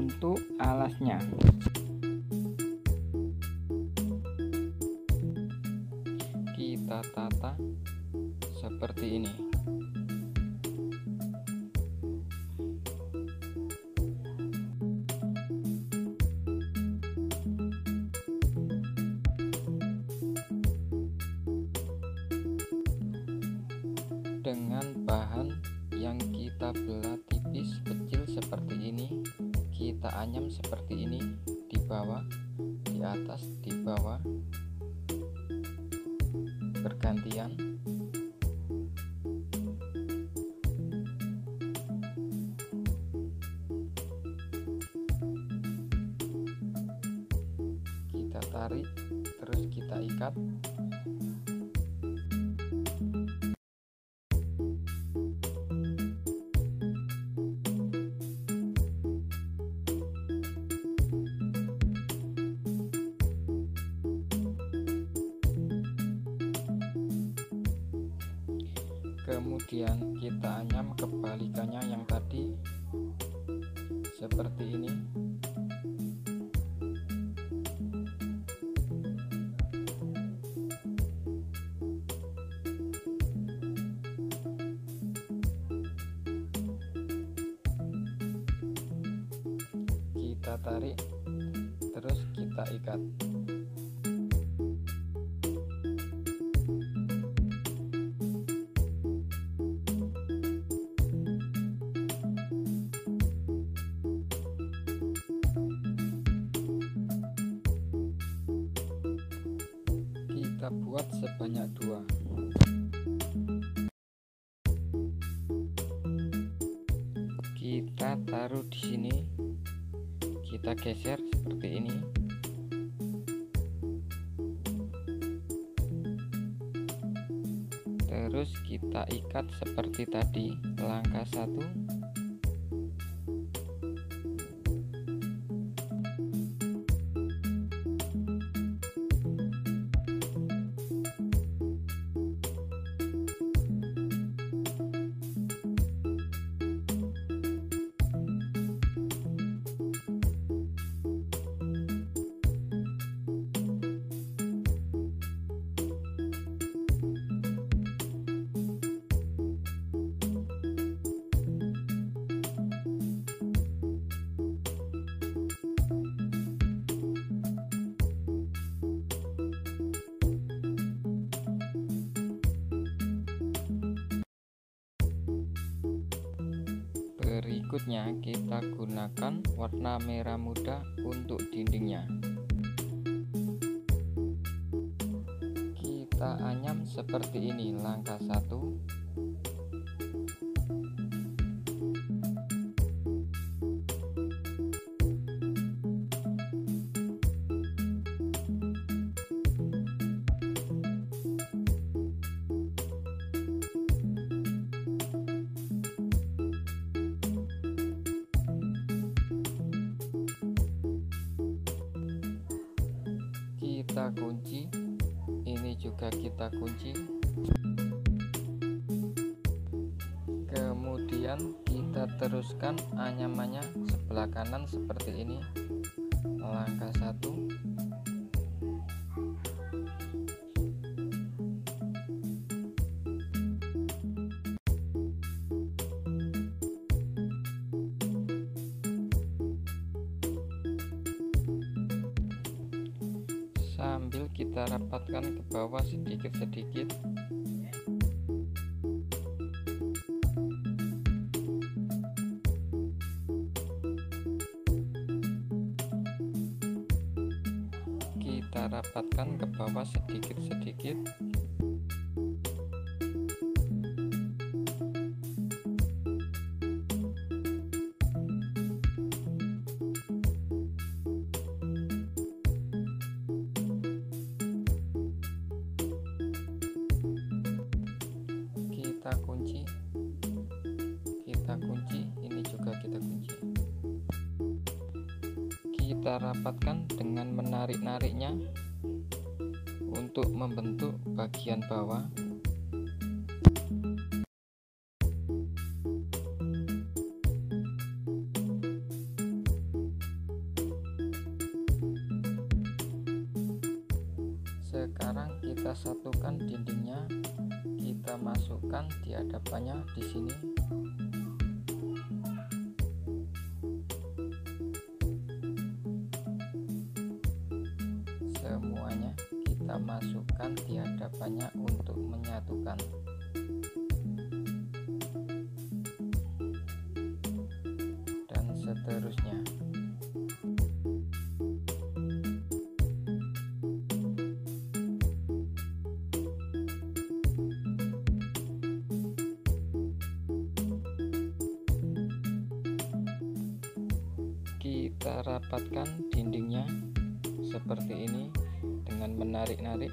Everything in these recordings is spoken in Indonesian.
untuk alasnya. Kita tata seperti ini. Dengan bahan yang kita belah tipis kecil seperti ini, kita anyam seperti ini, di bawah, di atas, di bawah, bergantian. Kita tarik, terus kita ikat. Kemudian kita anyam kebalikannya yang tadi seperti ini. Kita tarik, terus kita ikat. Kita buat sebanyak 2. Kita taruh di sini, kita geser seperti ini. Terus kita ikat seperti tadi, langkah 1. Berikutnya kita gunakan warna merah muda untuk dindingnya. Kita anyam seperti ini, langkah 1. Kita kunci, ini juga kita kunci. Kemudian kita teruskan anyamannya sebelah kanan seperti ini, langkah 1. Sambil kita rapatkan ke bawah sedikit-sedikit. Kita rapatkan ke bawah sedikit-sedikit. Kita kunci, ini juga kita kunci. Kita rapatkan dengan menarik-nariknya untuk membentuk bagian bawah. Kita satukan dindingnya, kita masukkan di hadapannya di sini. Semuanya kita masukkan di hadapannya untuk menyatukan. Dan seterusnya. Kita rapatkan dindingnya seperti ini dengan menarik-narik.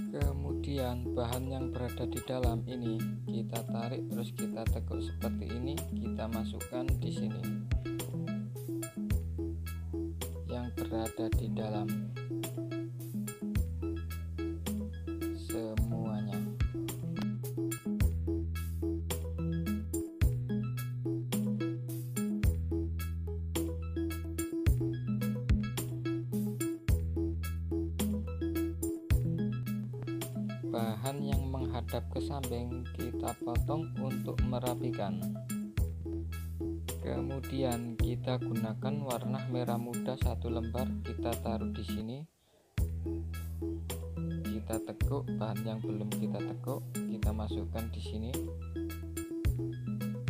Kemudian bahan yang berada di dalam ini kita tarik, terus kita tekuk seperti ini, kita masukkan di sini yang berada di dalam semuanya. Bahan yang menghadap ke samping kita potong untuk merapikan. Kemudian kita gunakan warna merah muda 1 lembar, kita taruh di sini. Kita tekuk bahan yang belum kita tekuk, kita masukkan di sini.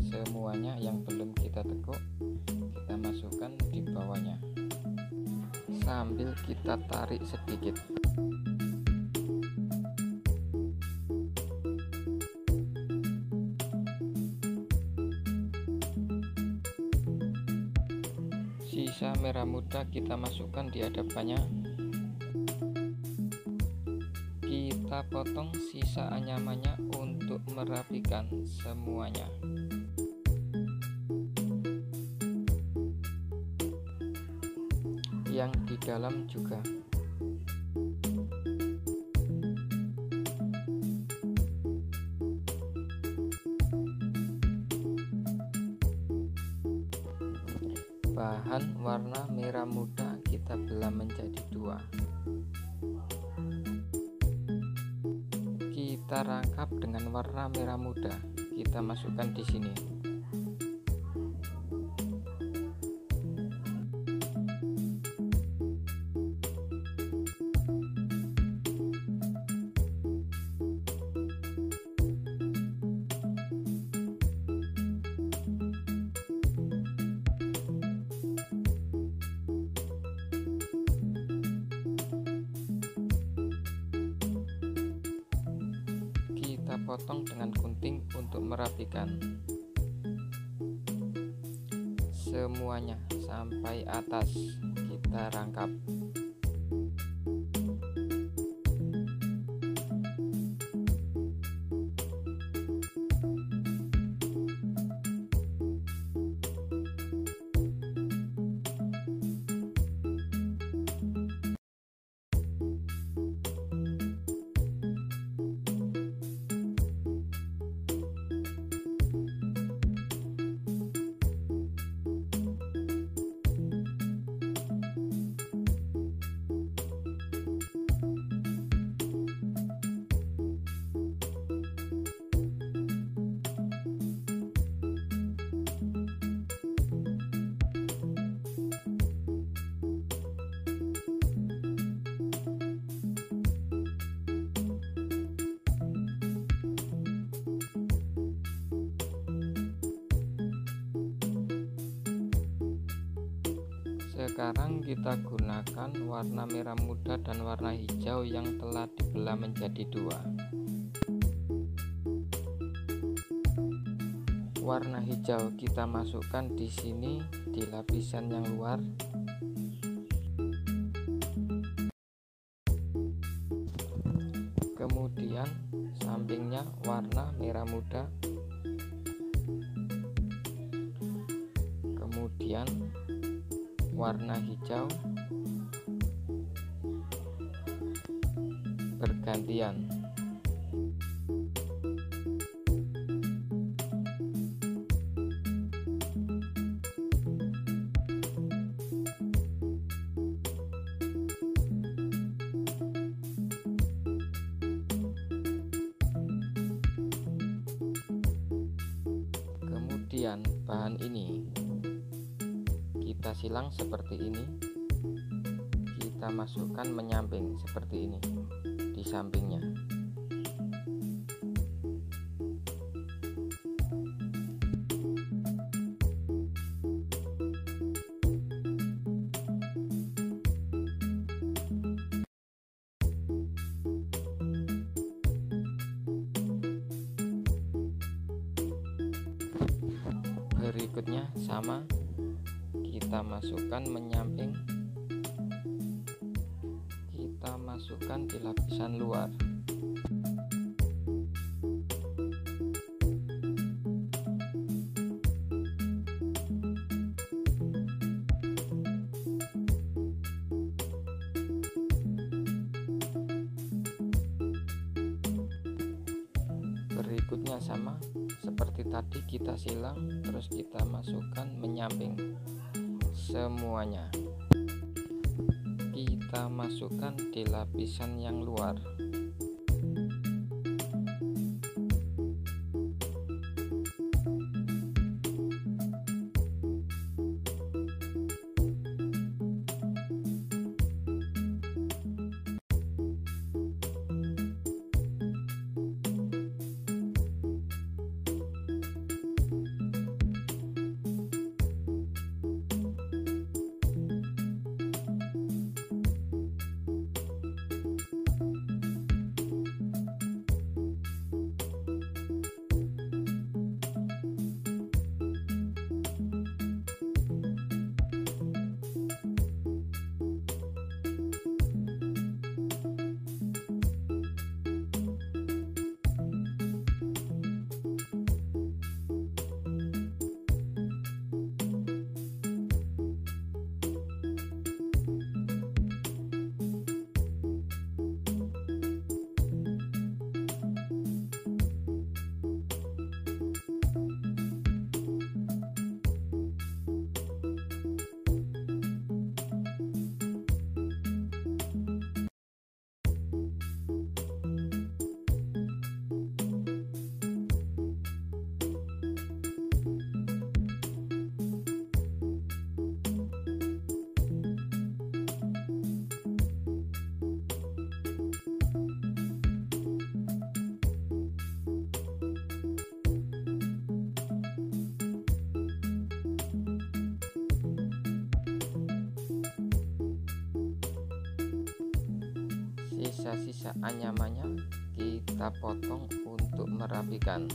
Semuanya yang belum kita tekuk, kita masukkan di bawahnya. Sambil kita tarik sedikit. Sisa merah muda kita masukkan di hadapannya. Kita potong sisa anyamannya untuk merapikan semuanya. Yang di dalam juga. Bahan warna merah muda kita belah menjadi 2. Kita rangkap dengan warna merah muda, kita masukkan di sini. Kita potong dengan gunting untuk merapikan semuanya sampai atas, kita rangkap. Sekarang kita gunakan warna merah muda dan warna hijau yang telah dibelah menjadi 2. Warna hijau kita masukkan di sini di lapisan yang luar. Kemudian sampingnya warna merah muda. kemudian warna hijau bergantian. Kemudian bahan ini kita silang seperti ini, kita masukkan menyamping seperti ini di sampingnya. Berikutnya sama, kita masukkan menyamping, kita masukkan di lapisan luar. Berikutnya sama seperti tadi, kita silang terus kita masukkan menyamping semuanya, kita masukkan di lapisan yang luar. Sisa-sisa anyamannya kita potong untuk merapikan.